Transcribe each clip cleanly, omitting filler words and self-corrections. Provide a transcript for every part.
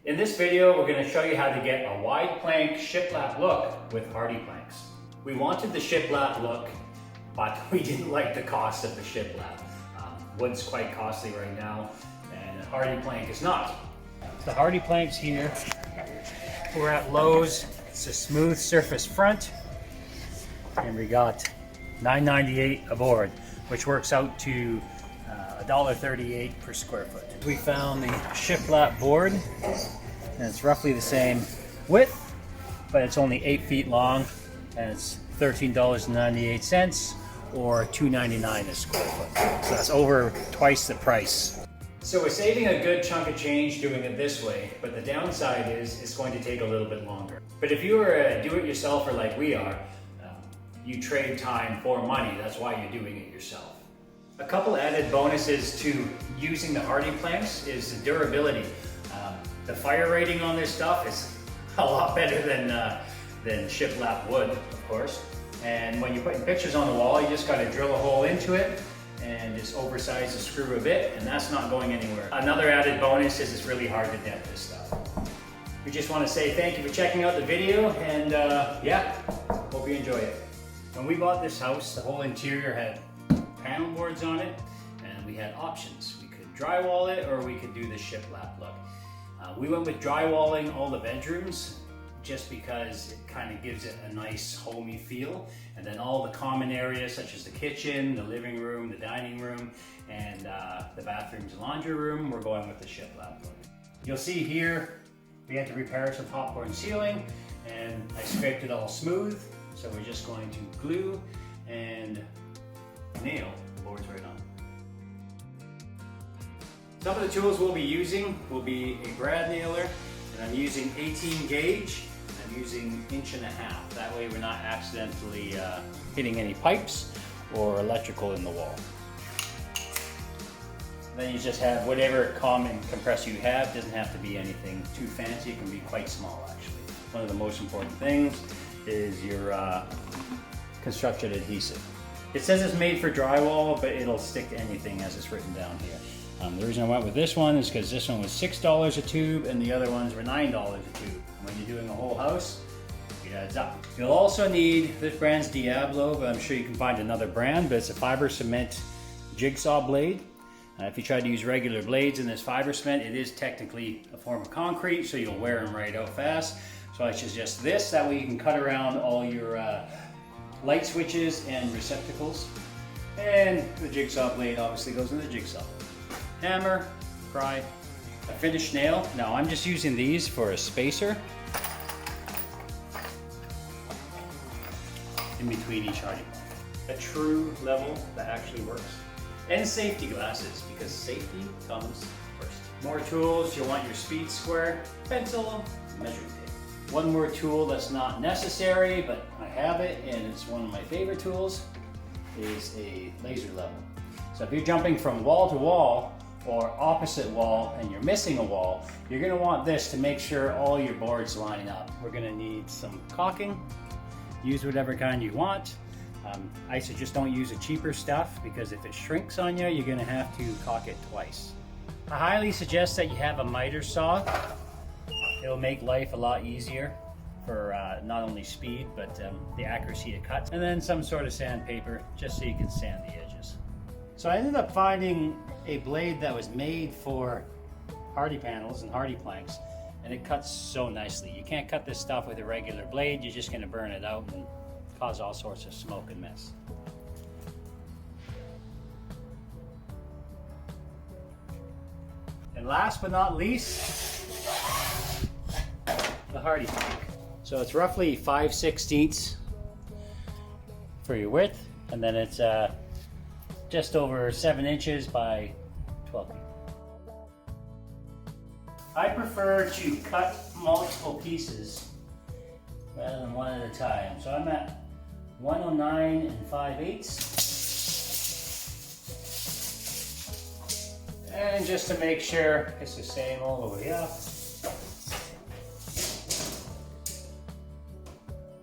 In this video, we're going to show you how to get a wide plank shiplap look with hardy planks. We wanted the shiplap look, but we didn't like the cost of the shiplap. Wood's quite costly right now, and a hardy plank is not. The hardy planks here, we're at Lowe's. It's a smooth surface front, and we got $9.98 a board, which works out to $1.38 per square foot. We found the shiplap board, and it's roughly the same width, but it's only 8 feet long, and it's $13.98 or $2.99 a square foot. So that's over twice the price. So we're saving a good chunk of change doing it this way, but the downside is it's going to take a little bit longer. But if you were a do-it-yourselfer like we are, you trade time for money. That's why you're doing it yourself. A couple added bonuses to using the hardy planks is the durability. The fire rating on this stuff is a lot better than shiplap wood, of course. And when you're putting pictures on the wall, you just got to drill a hole into it and just oversize the screw a bit, and that's not going anywhere. Another added bonus is it's really hard to dent this stuff. We just want to say thank you for checking out the video, and yeah, hope you enjoy it. When we bought this house, the whole interior had panel boards on it, and we had options. We could drywall it, or we could do the shiplap look. We went with drywalling all the bedrooms just because it kind of gives it a nice homey feel, and then all the common areas such as the kitchen, the living room, the dining room, and the bathrooms and laundry room, we're going with the shiplap look. You'll see here we had to repair some popcorn ceiling, and I scraped it all smooth, so we're just going to glue and nail the boards right on. Some of the tools we'll be using will be a brad nailer, and I'm using 18 gauge. I'm using 1.5 inches. That way we're not accidentally hitting any pipes or electrical in the wall. Then you just have whatever common compressor you have. Doesn't have to be anything too fancy. It can be quite small actually. One of the most important things is your construction adhesive. It says it's made for drywall, but it'll stick to anything as it's written down here. The reason I went with this one is because this one was $6 a tube and the other ones were $9 a tube. When you're doing a whole house, it adds up. You'll also need, this brand's Diablo, but I'm sure you can find another brand, but it's a fiber cement jigsaw blade. If you try to use regular blades in this fiber cement, it is technically a form of concrete, so you'll wear them right out fast. So I suggest this, that way you can cut around all your light switches and receptacles. And the jigsaw blade obviously goes in the jigsaw. Hammer, pry, a finished nail. Now I'm just using these for a spacer in between each hardy plank. A true level that actually works. And safety glasses, because safety comes first. More tools, you'll want your speed square, pencil, measuring tape. One more tool that's not necessary, but I have it, and it's one of my favorite tools, is a laser level. So if you're jumping from wall to wall, or opposite wall, and you're missing a wall, you're gonna want this to make sure all your boards line up. We're gonna need some caulking. Use whatever kind you want. I suggest don't use the cheaper stuff, because if it shrinks on you, you're gonna have to caulk it twice. I highly suggest that you have a miter saw. It'll make life a lot easier for not only speed, but the accuracy of cuts. And then some sort of sandpaper, just so you can sand the edges. So I ended up finding a blade that was made for hardy panels and hardy planks, and it cuts so nicely. You can't cut this stuff with a regular blade. You're just gonna burn it out and cause all sorts of smoke and mess. And last but not least, the hardy plank. So it's roughly 5/16 for your width, and then it's just over 7 inches by 12 feet. I prefer to cut multiple pieces rather than one at a time. So I'm at 109 5/8. And just to make sure it's the same all the way up.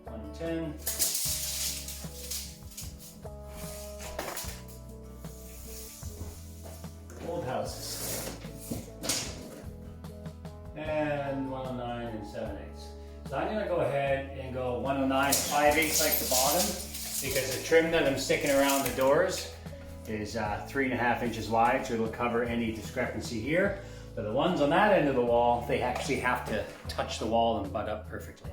110. Old houses. And 107, 109, and 7/8. So I'm gonna go ahead and go 109, 5/8 like the bottom, because the trim that I'm sticking around the doors is 3.5 inches wide, so it'll cover any discrepancy here. But the ones on that end of the wall, they actually have to touch the wall and butt up perfectly.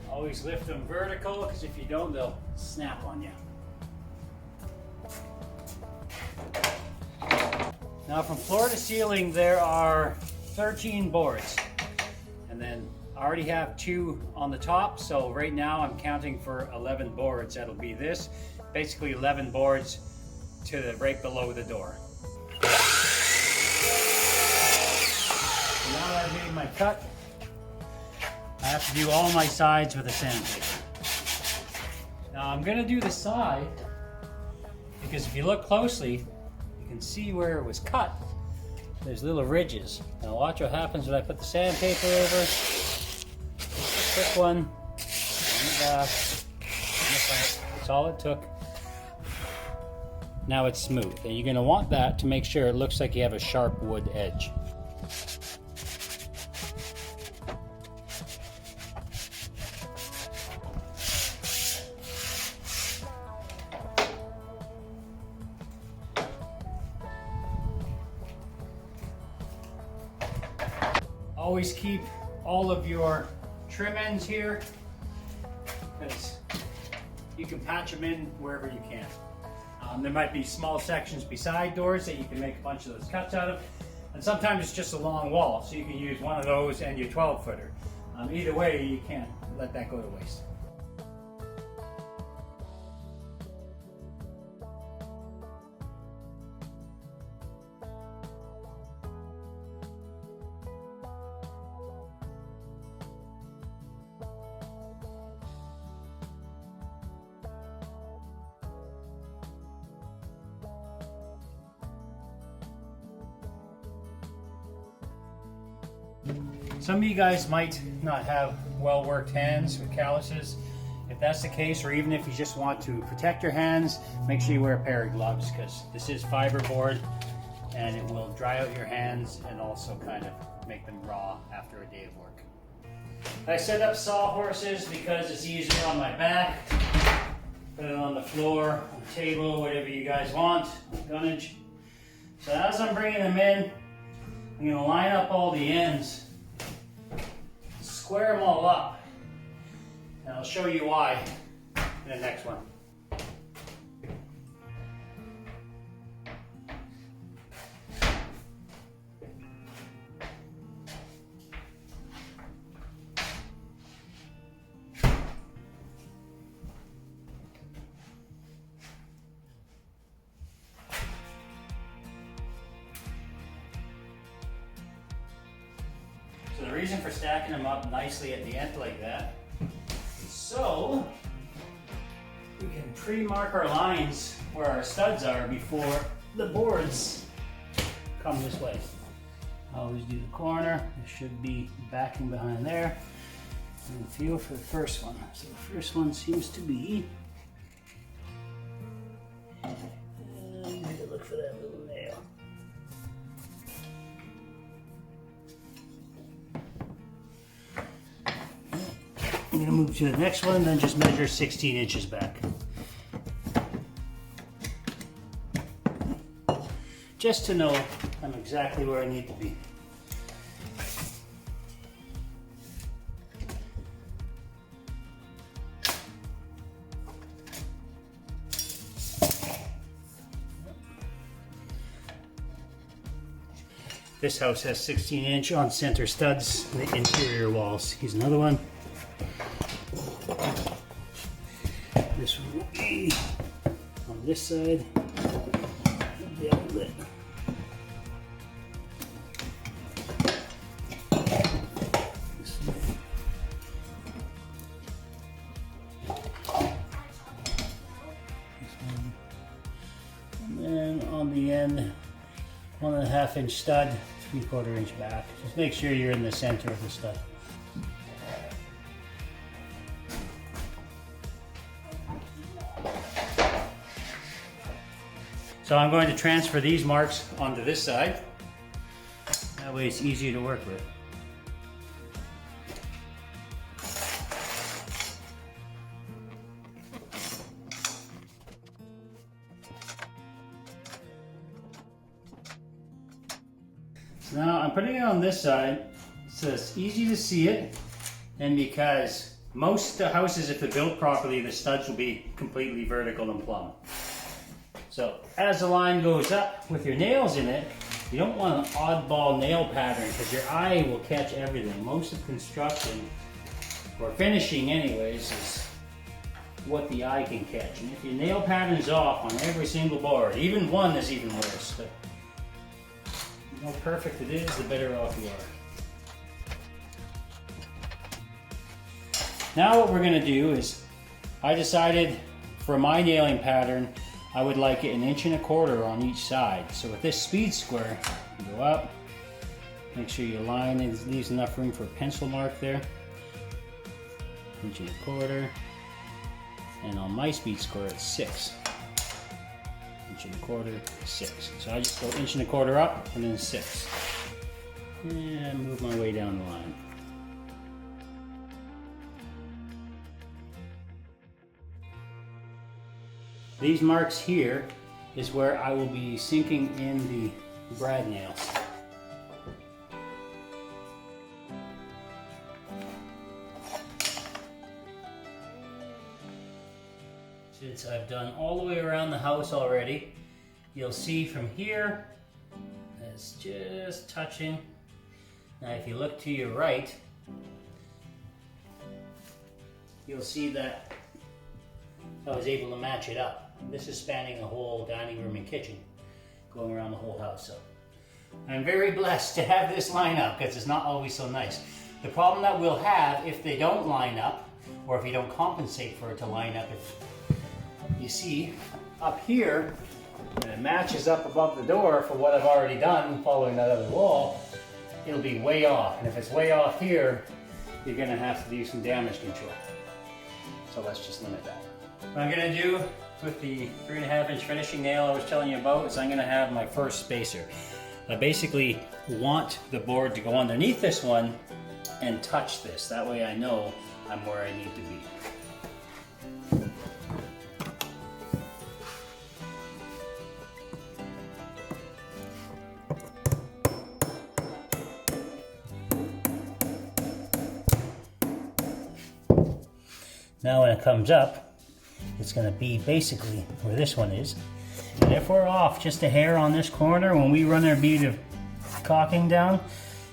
Always lift them vertical, because if you don't, they'll snap on you. Now from floor to ceiling, there are 13 boards. And then I already have 2 on the top, so right now I'm counting for 11 boards. That'll be this, basically 11 boards to the right below the door. So now that I've made my cut, I have to do all my sides with a sandpaper. Now I'm gonna do the side, because if you look closely, you can see where it was cut. There's little ridges. Now watch what happens when I put the sandpaper over. Just a quick one on the back. That's all it took. Now it's smooth, and you're gonna want that to make sure it looks like you have a sharp wood edge. Always keep all of your trim ends here, because you can patch them in wherever you can. There might be small sections beside doors that you can make a bunch of those cuts out of, and sometimes it's just a long wall, so you can use one of those and your 12-footer. Either way, you can't let that go to waste. Some of you guys might not have well-worked hands with calluses. If that's the case, or even if you just want to protect your hands, make sure you wear a pair of gloves, because this is fiberboard and it will dry out your hands and also kind of make them raw after a day of work. I set up sawhorses because it's easier on my back. Put it on the floor, on the table, whatever you guys want, dunnage. So as I'm bringing them in, I'm going to line up all the ends, square them all up, and I'll show you why in the next one. So the reason for stacking them up nicely at the end like that is so we can pre-mark our lines where our studs are before the boards come this way. Always do the corner. There should be backing behind there. And feel for the first one. So the first one seems to be, look for that little nail. I'm going to move to the next one, then just measure 16 inches back. Just to know I'm exactly where I need to be. This house has 16-inch on center studs in the interior walls. Here's another one. This one will be on this side of the outlet. This one. And then on the end, 1.5 inch stud, 3/4 inch back. Just make sure you're in the center of the stud. So I'm going to transfer these marks onto this side. That way it's easier to work with. So now I'm putting it on this side so it's easy to see it, and because most houses, if they're built properly, the studs will be completely vertical and plumb. So as the line goes up with your nails in it, you don't want an oddball nail pattern because your eye will catch everything. Most of construction, or finishing anyways, is what the eye can catch. And if your nail pattern's off on every single board, even one is even worse. But the more perfect it is, the better off you are. Now what we're gonna do is, I decided for my nailing pattern, I would like it 1.25 inches on each side. So with this speed square, you go up, make sure your line leaves enough room for a pencil mark there. 1.25 inches. And on my speed square, it's 6. 1.25 inches, 6. So I just go 1.25 inches up and then 6. And move my way down the line. These marks here is where I will be sinking in the brad nails. Since I've done all the way around the house already, you'll see from here, it's just touching. Now if you look to your right, you'll see that I was able to match it up. This is spanning the whole dining room and kitchen, going around the whole house. So I'm very blessed to have this line up because it's not always so nice. The problem that we'll have if they don't line up, or if you don't compensate for it to line up, if you see up here, and it matches up above the door for what I've already done following that other wall, it'll be way off. And if it's way off here, you're gonna have to do some damage control. So let's just limit that. What I'm gonna do with the 3.5 inch finishing nail I was telling you about is I'm gonna have my first spacer. I basically want the board to go underneath this one and touch this. That way I know I'm where I need to be. Now when it comes up, it's going to be basically where this one is. And if we're off just a hair on this corner, when we run our bead of caulking down,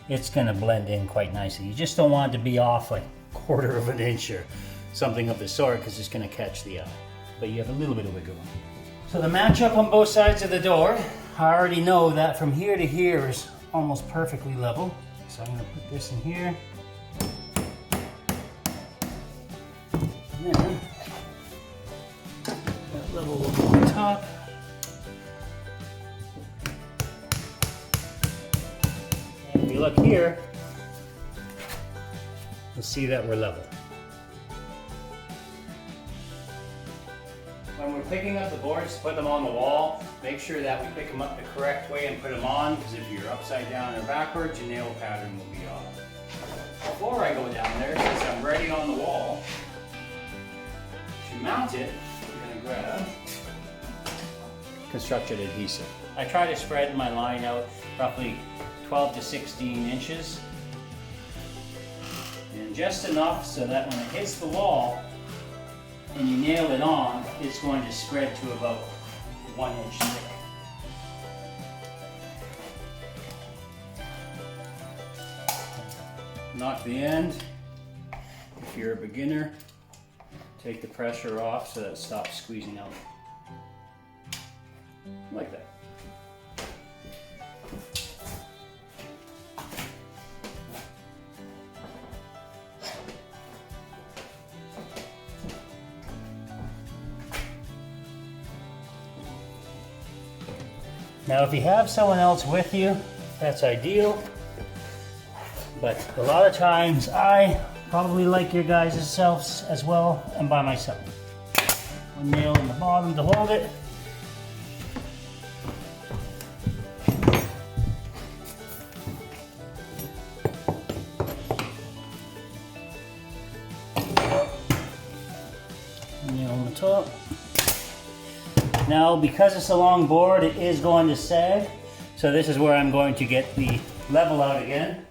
it's going to blend in quite nicely. You just don't want it to be off like 1/4 inch or something of the sort, because it's going to catch the eye. But you have a little bit of wiggle room. So the match up on both sides of the door, I already know that from here to here is almost perfectly level. So I'm going to put this in here. And then that level will go on top. And if you look here, you'll see that we're level. When we're picking up the boards to put them on the wall, make sure that we pick them up the correct way and put them on, because if you're upside down or backwards, your nail pattern will be off. Before I go down there, since I'm ready on the wall, to mount it, we're going to grab construction adhesive. I try to spread my line out roughly 12 to 16 inches. And just enough so that when it hits the wall and you nail it on, it's going to spread to about 1 inch thick. Knock the end. If you're a beginner, take the pressure off so that it stops squeezing out. Like that. Now if you have someone else with you, that's ideal. But a lot of times I probably like your guys' selves as well, and by myself. One nail in the bottom to hold it. Now, because it's a long board, it is going to sag. So this is where I'm going to get the level out again.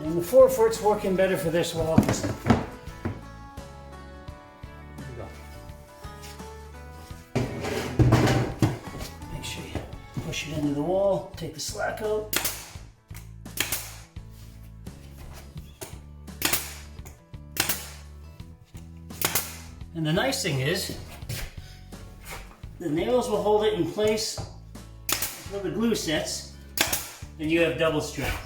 And the 4-foot's working better for this wall. There you go. Make sure you push it into the wall, take the slack out. And the nice thing is, the nails will hold it in place until the glue sets, and you have double strength.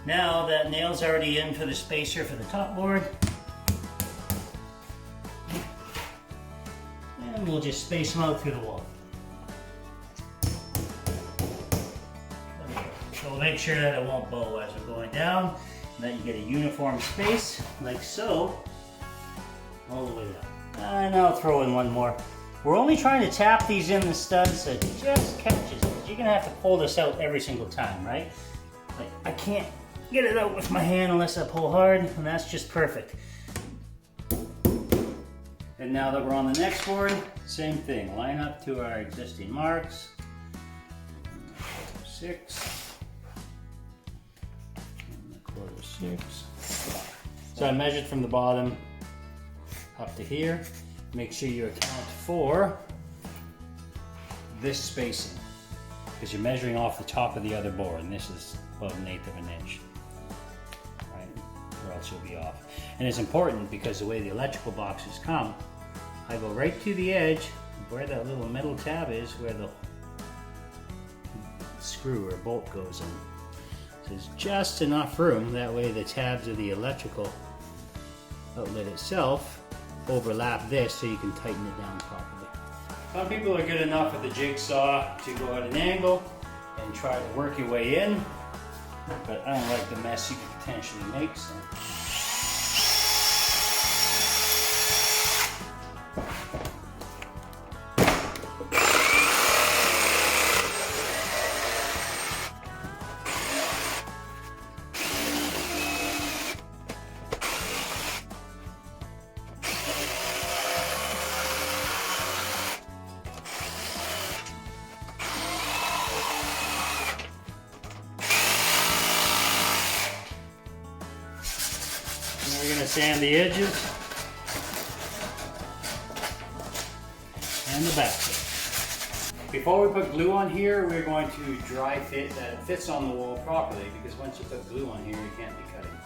Now that nail's already in for the spacer for the top board, and we'll just space them out through the wall. So we'll make sure that it won't bow as we're going down, and that you get a uniform space, like so, all the way down. And I'll throw in one more. We're only trying to tap these in the studs so it just catches, because you're gonna have to pull this out every single time, right? Like, I can't get it out with my hand unless I pull hard, and that's just perfect. And now that we're on the next board, same thing. Line up to our existing marks. 6. And 1/4 6. So I measured from the bottom up to here. Make sure you account for this spacing, because you're measuring off the top of the other board, and this is about 1/8 of an inch. Or else you'll be off. And it's important because the way the electrical boxes come, I go right to the edge where that little metal tab is, where the screw or bolt goes in. So there's just enough room, that way the tabs of the electrical outlet itself overlap this so you can tighten it down properly. Some people are good enough with the jigsaw to go at an angle and try to work your way in, but I don't like the mess you could potentially make. So. We're going to sand the edges and the back. Before we put glue on here, we're going to dry fit that it fits on the wall properly, because once you put glue on here, you can't be cutting.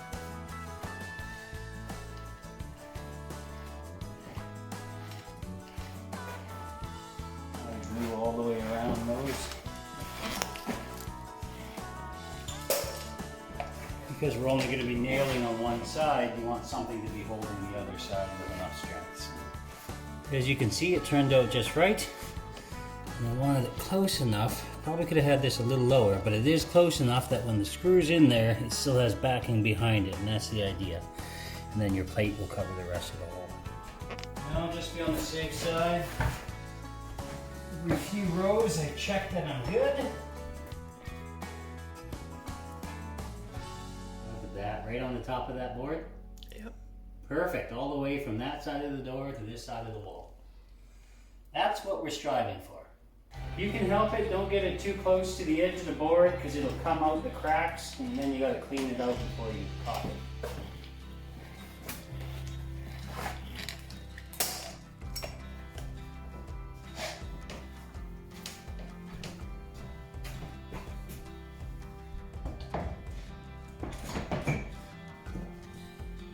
Glue all the way around those. Because we're only going to be nailing on one side, you want something to be holding the other side with enough strength. As you can see, it turned out just right. And I wanted it close enough. Probably could have had this a little lower, but it is close enough that when the screw's in there, it still has backing behind it, and that's the idea. And then your plate will cover the rest of the hole. Now, just be on the safe side. Every few rows, I check that I'm good. That right on the top of that board? Yep. Perfect, all the way from that side of the door to this side of the wall. That's what we're striving for. You can help it, don't get it too close to the edge of the board, because it'll come out the cracks, and then you got to clean it out before you pop it.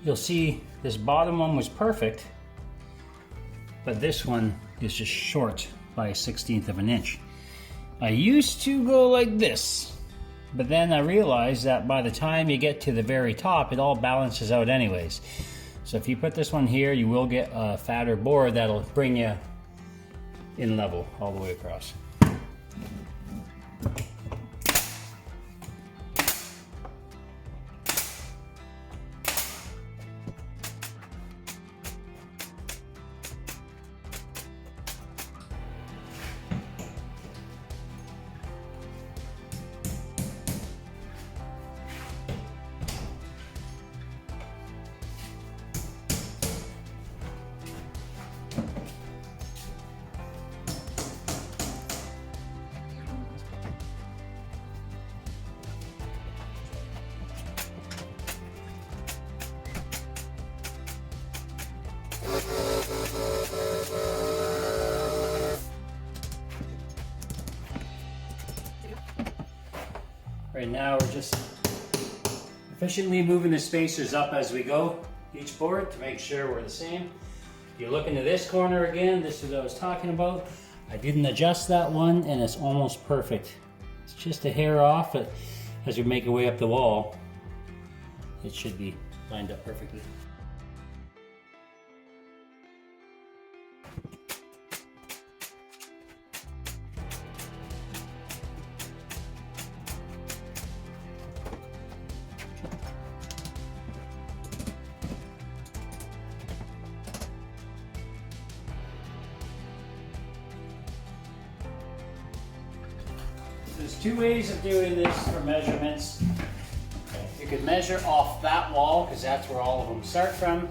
You'll see this bottom one was perfect, but this one is just short by 1/16 of an inch. I used to go like this, but then I realized that by the time you get to the very top, it all balances out anyways. So if you put this one here, you will get a fatter board that'll bring you in level all the way across. Right now we're just efficiently moving the spacers up as we go, each board, to make sure we're the same. If you look into this corner again, this is what I was talking about. I didn't adjust that one and it's almost perfect. It's just a hair off, but as we make our way up the wall, it should be lined up perfectly. There's two ways of doing this for measurements. You could measure off that wall, because that's where all of them start from,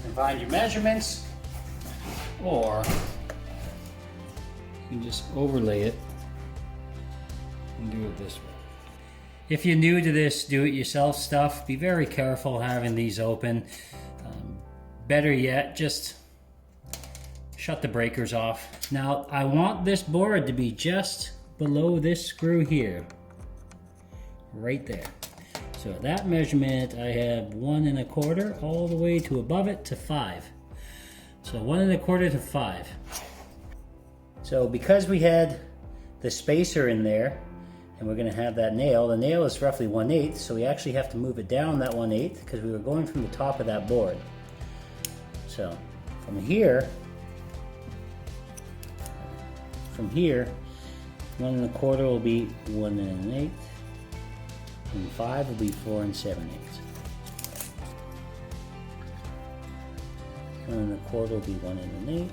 and find your measurements, or you can just overlay it and do it this way. If you're new to this do-it-yourself stuff, be very careful having these open. Better yet, just shut the breakers off. Now, I want this board to be just below this screw here, right there. So at that measurement, I have 1 1/4 all the way to above it to 5. So 1 1/4 to 5. So because we had the spacer in there, and we're going to have that nail, the nail is roughly 1/8, so we actually have to move it down that 1/8 because we were going from the top of that board. So from here, 1 1/4 will be 1 1/8, and 5 will be 4 7/8. 1 1/4 will be 1 1/8,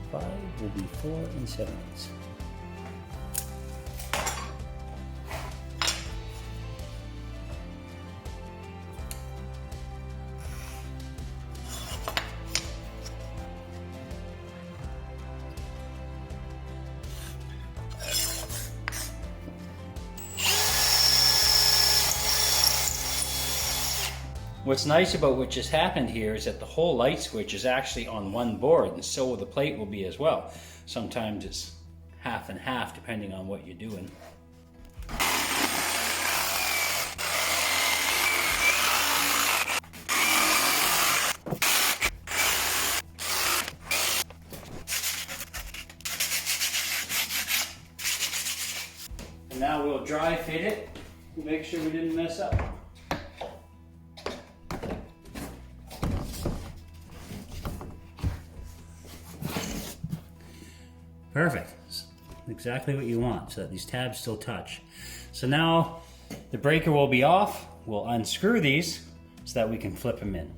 5 will be 4 7/8. What's nice about what just happened here is that the whole light switch is actually on one board, and so the plate will be as well. Sometimes it's half and half depending on what you're doing. And now we'll dry fit it to make sure we didn't mess up. Perfect. Exactly what you want, so that these tabs still touch. So now the breaker will be off. We'll unscrew these so that we can flip them in.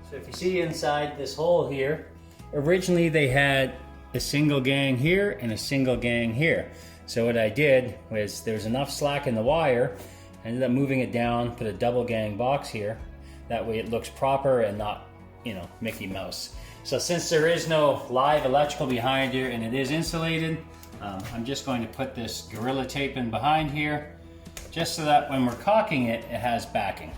So if you see inside this hole here, originally they had a single gang here and a single gang here. So what I did was there was enough slack in the wire, I ended up moving it down, put a double gang box here. That way it looks proper and not, you know, Mickey Mouse. So since there is no live electrical behind here and it is insulated, I'm just going to put this Gorilla Tape in behind here, just so that when we're caulking it, it has backing.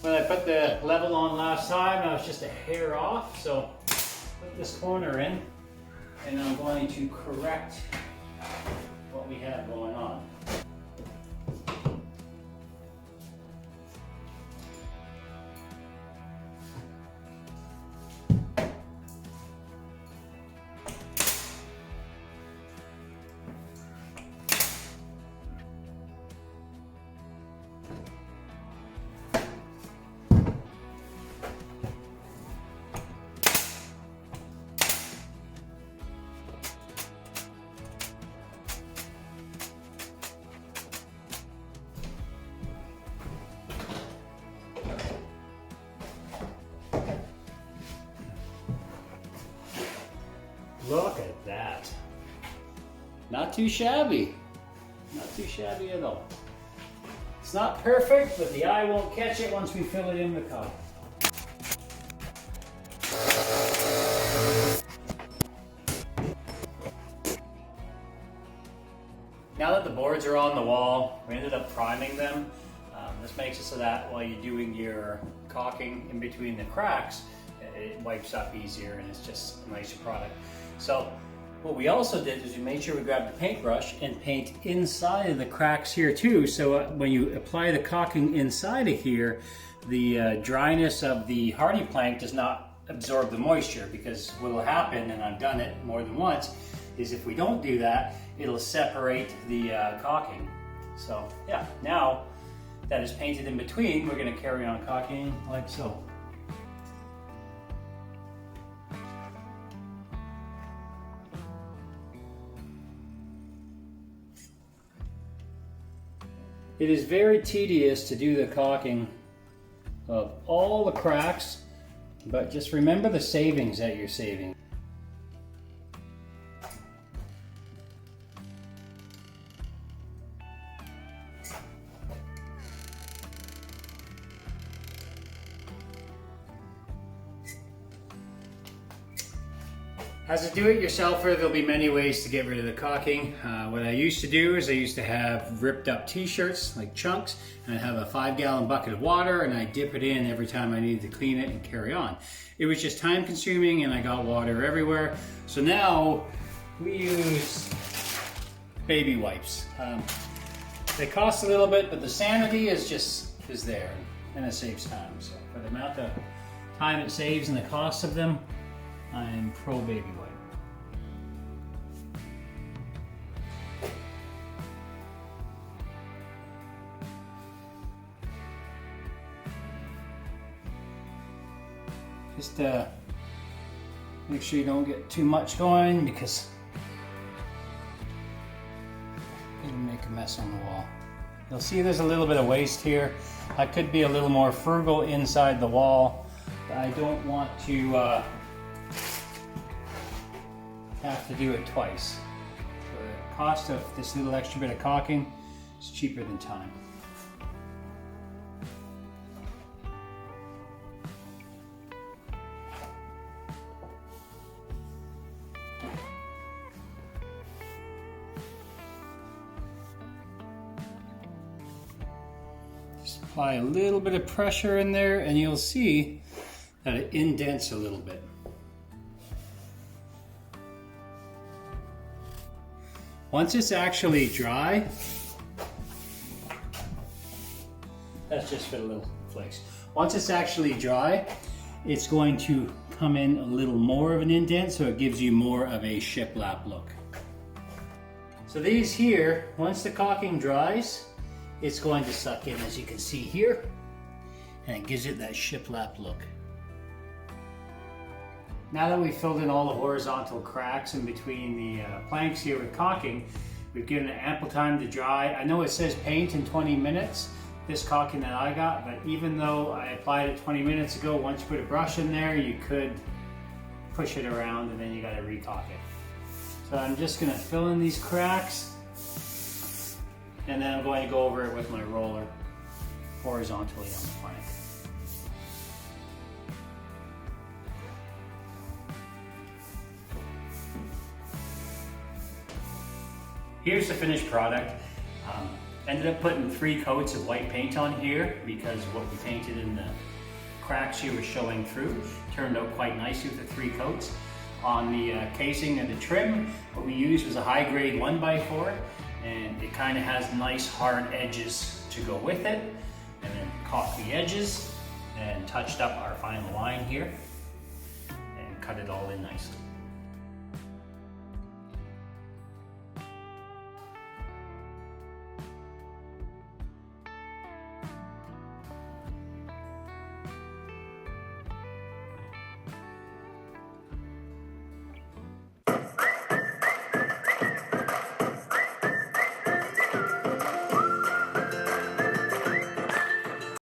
When I put the level on last time, I was just a hair off, so put this corner in, and I'm going to correct what we have going on. Look at that. Not too shabby. Not too shabby at all. It's not perfect, but the eye won't catch it once we fill it in the cup. Now that the boards are on the wall, we ended up priming them. This makes it so that while you're doing your caulking in between the cracks, it wipes up easier and it's just a nicer product. So what we also did is we made sure we grabbed the paintbrush and paint inside of the cracks here too. So when you apply the caulking inside of here, the dryness of the hardy plank does not absorb the moisture, because what will happen, and I've done it more than once, is if we don't do that, it'll separate the caulking. So yeah, now that is painted in between, we're going to carry on caulking like so. It is very tedious to do the caulking of all the cracks, but just remember the savings that you're saving. As a do-it-yourselfer, there'll be many ways to get rid of the caulking. What I used to do is I used to have ripped up t-shirts, like chunks, and I'd have a 5-gallon bucket of water and I'd dip it in every time I needed to clean it and carry on. It was just time consuming and I got water everywhere. So now we use baby wipes. They cost a little bit, but the sanity is there, and it saves time. So for the amount of time it saves and the cost of them, I'm pro baby wipe. Just make sure you don't get too much going, because it'll make a mess on the wall. You'll see there's a little bit of waste here. I could be a little more frugal inside the wall, but I don't want to have to do it twice. The cost of this little extra bit of caulking is cheaper than time. Just apply a little bit of pressure in there and you'll see that it indents a little bit. Once it's actually dry, that's just for the little flakes. Once it's actually dry, it's going to come in a little more of an indent, so it gives you more of a shiplap look. So these here, once the caulking dries, it's going to suck in, as you can see here, and it gives it that shiplap look. Now that we've filled in all the horizontal cracks in between the planks here with caulking, we've given it ample time to dry. I know it says paint in 20 minutes, this caulking that I got, but even though I applied it 20 minutes ago, once you put a brush in there, you could push it around and then you gotta re-caulk it. So I'm just gonna fill in these cracks, and then I'm going to go over it with my roller horizontally on the plank. Here's the finished product. Ended up putting 3 coats of white paint on here because what we painted in the cracks here was showing through. Turned out quite nicely with the 3 coats. On the casing and the trim, what we used was a high-grade 1x4, and it kind of has nice hard edges to go with it. And then caulked the edges and touched up our final line here and cut it all in nicely.